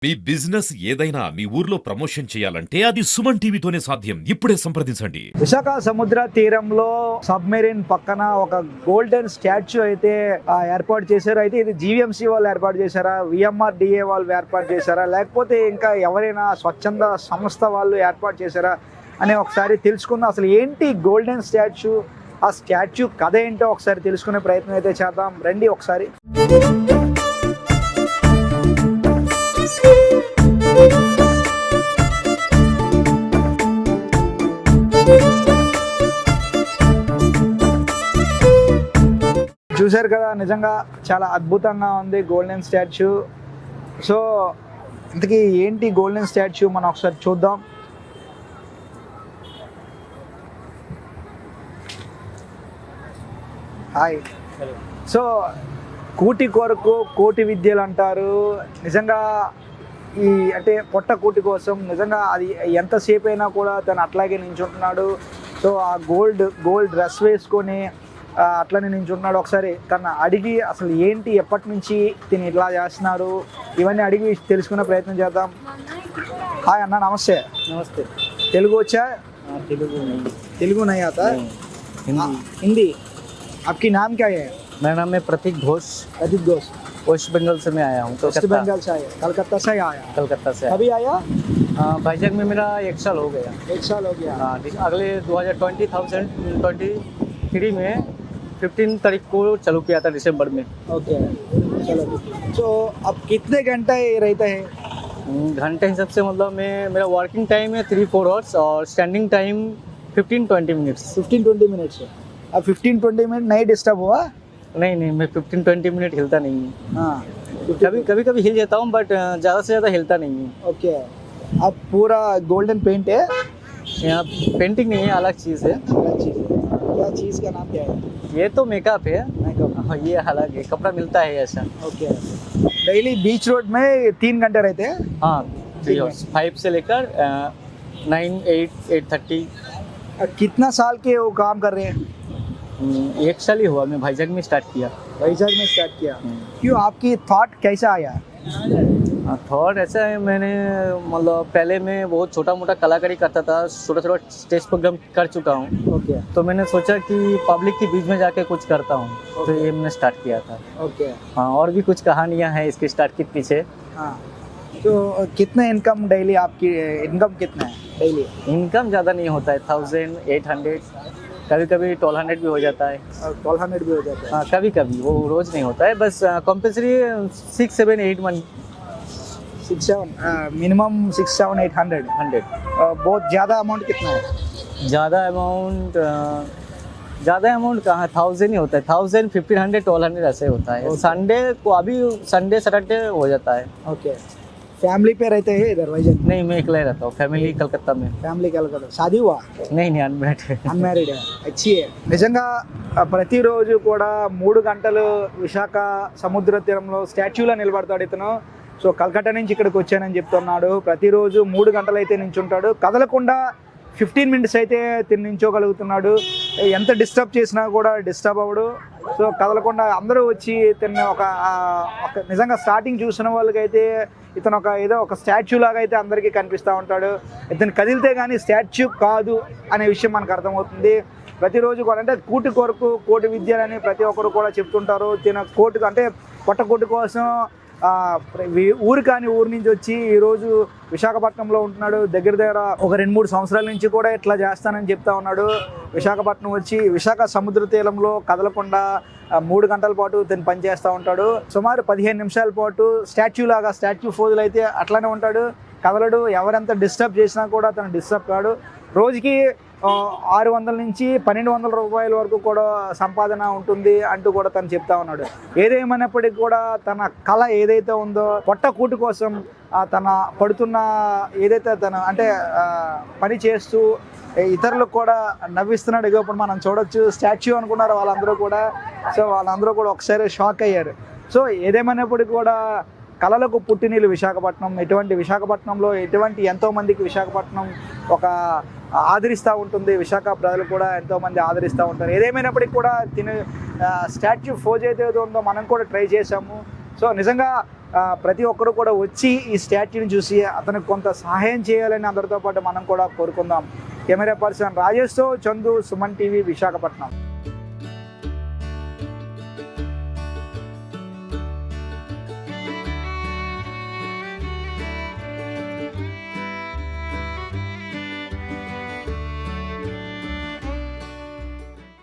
మీ business ఏదైనా మీ ఊర్లో promotion చేయాలంటే అది సుమన్ టీవీతోనే సాధ్యం. ఇప్పుడే సంప్రదించండి. విశాఖ సముద్ర తీరంలో సబ్మెరీన్ పక్కన ఒక గోల్డెన్ స్టాచ్యూ అయితే ఏర్పాటు చేశారు. అయితే ఇది జీవీఎంసీ వాళ్ళు ఏర్పాటు చేశారా, విఎంఆర్డిఏ వాళ్ళు ఏర్పాటు చేశారా, లేకపోతే ఇంకా ఎవరైనా స్వచ్ఛంద సంస్థ వాళ్ళు ఏర్పాటు చేశారా అని ఒకసారి తెలుసుకుందాం. అసలు ఏంటి గోల్డెన్ స్టాచ్యూ, ఆ స్టాచ్యూ కథ ఏంటో ఒకసారి తెలుసుకునే ప్రయత్నం అయితే చేద్దాం. రండి ఒకసారి. చూశారు కదా, నిజంగా చాలా అద్భుతంగా ఉంది గోల్డెన్ స్టాచ్యూ. సో ఇంతకీ ఏంటి గోల్డెన్ స్టాచ్యూ మనం ఒకసారి చూద్దాం. హాయ్. సో కూటి కొరకు కోటి విద్యలు అంటారు. నిజంగా ఈ అంటే పొట్ట కూటి కోసం నిజంగా అది ఎంతసేపు అయినా కూడా తను అట్లాగే నించుంటున్నాడు. సో ఆ గోల్డ్ డ్రెస్ వేసుకొని అట్లనే నించుంటున్నాడు. ఒకసారి తను అడిగి అసలు ఏంటి, ఎప్పటి నుంచి తిని ఇట్లా చేస్తున్నారు, ఇవన్నీ అడిగి తెలుసుకునే ప్రయత్నం చేద్దాం. హాయ్ అన్న, నమస్తే. नमस्ते। తెలుగు వచ్చా? तेलुगु नहीं आता? हिंदी। आपकी नाम क्या है? मेरा नाम है प्रतीक घोष। प्रदीप घोष। वेस्ट बंगाल से मैं आया हूँ। वेस्ट बंगाल से आया, कलकत्ता से आया? कलकत्ता से कभी आया? भाईजैक में मेरा 1 साल हो गया। 1 साल हो गया। अगले 2023 में 15 तारीख को चालू किया था, दिसंबर में। ओके, चलो। तो अब कितने घंटे रहते हैं? घंटे हिसाब से मतलब मेरा वर्किंग टाइम है 3-4 आवर्स और स्टैंडिंग टाइम 15-20 मिनट्स। 15-20 मिनट से अब 15-20 मिनट नहीं डिस्टर्ब हुआ? नहीं, मैं 15-20 मिनट हिलता नहीं हूँ। हाँ, कभी हिल जाता हूँ, बट ज़्यादा से ज़्यादा हिलता नहीं हूँ। ओके। अब पूरा गोल्डन पेंट है? यहाँ पेंटिंग नहीं है, अलग चीज़ है। अलग चीज़ है। क्या चीज़ का नाम क्या है? ये तो मेकअप है। मेकअप। हाँ, ये अलग है, कपड़ा मिलता है ऐसा। ओके। डेली बीच रोड में 3 घंटे रहते हैं? हाँ, 3 आवर्स, 5 से लेकर 9, 8, 8:30। कितना साल के वो काम कर रहे हैं? 1 साल ही हुआ, मैं भाईजैक में स्टार्ट किया। वाइजैक में स्टार्ट किया। क्यों, आपकी थॉट कैसा आया? थॉट ऐसा है, मैंने मतलब पहले मैं बहुत छोटा मोटा कलाकारी करता था, छोटा स्टेज प्रोग्राम कर चुका हूँ। ओके। तो मैंने सोचा कि पब्लिक के बीच में जाके कुछ करता हूँ, तो ये मैंने स्टार्ट किया था। ओके। हाँ, और भी कुछ कहानियाँ हैं इसके स्टार्ट के पीछे। हाँ, तो कितना इनकम डेली, आपकी इनकम कितना है डेली? इनकम ज़्यादा नहीं होता है, 1000, 800, कभी 1200 भी हो जाता है। 1200 भी हो जाता है? हाँ, कभी वो रोज़ नहीं होता है, बस कंपल्सरी 6, 7, 8 मंथ। 6, 7 मिनिमम 6, 7, 800। 100 बहुत ज़्यादा अमाउंट कितना है? ज़्यादा अमाउंट कहाँ, 1000 ही होता है, 1000, 1500, 1200 ऐसे होता है। संडे को, अभी संडे सैटरडे हो जाता है। ओके। फैमिली पे रहते हैं इधर वाइजैक? नहीं, मैं अकेला ही रहता हूँ, फैमिली कलकत्ता में। ఫ్యామిలీ కలకత్తా. शादी हुआ? नहीं, अनमेरिड है। అన్మ్యారీడ్. అచ్చి. నిజంగా ప్రతిరోజు కూడా 3 గంటలు విశాఖ సముద్ర తీరంలో స్టాచ్యూలో నిలబడతాడు ఇతను. సో కలకత్తా నుంచి ఇక్కడికి వచ్చానని చెప్తున్నాడు. ప్రతిరోజు 3 గంటలు అయితే నించుంటాడు, కదలకుండా 15 మినిట్స్ అయితే తిని నించోగలుగుతున్నాడు. ఎంత డిస్టర్బ్ చేసినా కూడా డిస్టర్బ్ అవ్వడు. సో కదలకుండా అందరూ వచ్చి ఇతన్ని ఒక నిజంగా స్టార్టింగ్ చూసిన వాళ్ళకైతే ఇతను ఏదో ఒక స్టాచ్యూ లాగా అయితే అందరికీ కనిపిస్తూ ఉంటాడు. ఇతను కదిలితే కానీ స్టాచ్యూ కాదు అనే విషయం మనకు అర్థమవుతుంది. ప్రతిరోజు కూడా అంటే కూటి కొరకు కోటి విద్యలని ప్రతి ఒక్కరు కూడా చెప్తుంటారు. తిన కోటి అంటే పొట్ట కోటి కోసం ఊరు కాని ఊరి నుంచి వచ్చి ఈరోజు విశాఖపట్నంలో ఉంటున్నాడు. దగ్గర ఒక 2-3 సంవత్సరాల నుంచి కూడా ఇట్లా చేస్తానని చెప్తా ఉన్నాడు. విశాఖపట్నం వచ్చి విశాఖ సముద్ర తీరంలో కదలకుండా 3 గంటల పాటు తను పనిచేస్తూ ఉంటాడు. సుమారు 15 నిమిషాల పాటు స్టాచ్యూ ఫోజులు అయితే అట్లానే ఉంటాడు, కదలడు. ఎవరెంత డిస్టర్బ్ చేసినా కూడా తను డిస్టర్బ్ కాడు. రోజుకి 600 నుంచి 1200 రూపాయల వరకు కూడా సంపాదన ఉంటుంది అంటూ కూడా తను చెప్తా ఉన్నాడు. ఏదేమైనప్పటికీ కూడా తన కళ ఏదైతే ఉందో పొట్ట కూటి కోసం తన పడుతున్న ఏదైతే తను అంటే పని చేస్తూ ఇతరులకు కూడా నవ్విస్తున్నాడు. ఇప్పుడు మనం చూడొచ్చు, స్టాచ్యూ అనుకున్నారు వాళ్ళందరూ కూడా. సో వాళ్ళందరూ కూడా ఒకసారి షాక్ అయ్యారు. సో ఏదేమైనప్పటికీ కూడా కళలకు పుట్టినీళ్ళు విశాఖపట్నం. విశాఖపట్నంలో ఎంతోమందికి విశాఖపట్నం ఒక ఆదరిస్తూ ఉంటుంది. విశాఖ ప్రజలు కూడా ఎంతోమంది ఆదరిస్తూ ఉంటారు. ఏదేమైనప్పటికీ కూడా స్టాచ్యూ ఫోజ్ అయితే ఉందో మనం కూడా ట్రై చేసాము. సో నిజంగా ప్రతి ఒక్కరు కూడా వచ్చి ఈ స్టాచ్యూని చూసి అతనికి కొంత సహాయం చేయాలని అందరితో పాటు మనం కూడా కోరుకుందాం. కెమెరా పర్సన్ రాజేష్తో చందు, సుమన్ టీవీ, విశాఖపట్నం.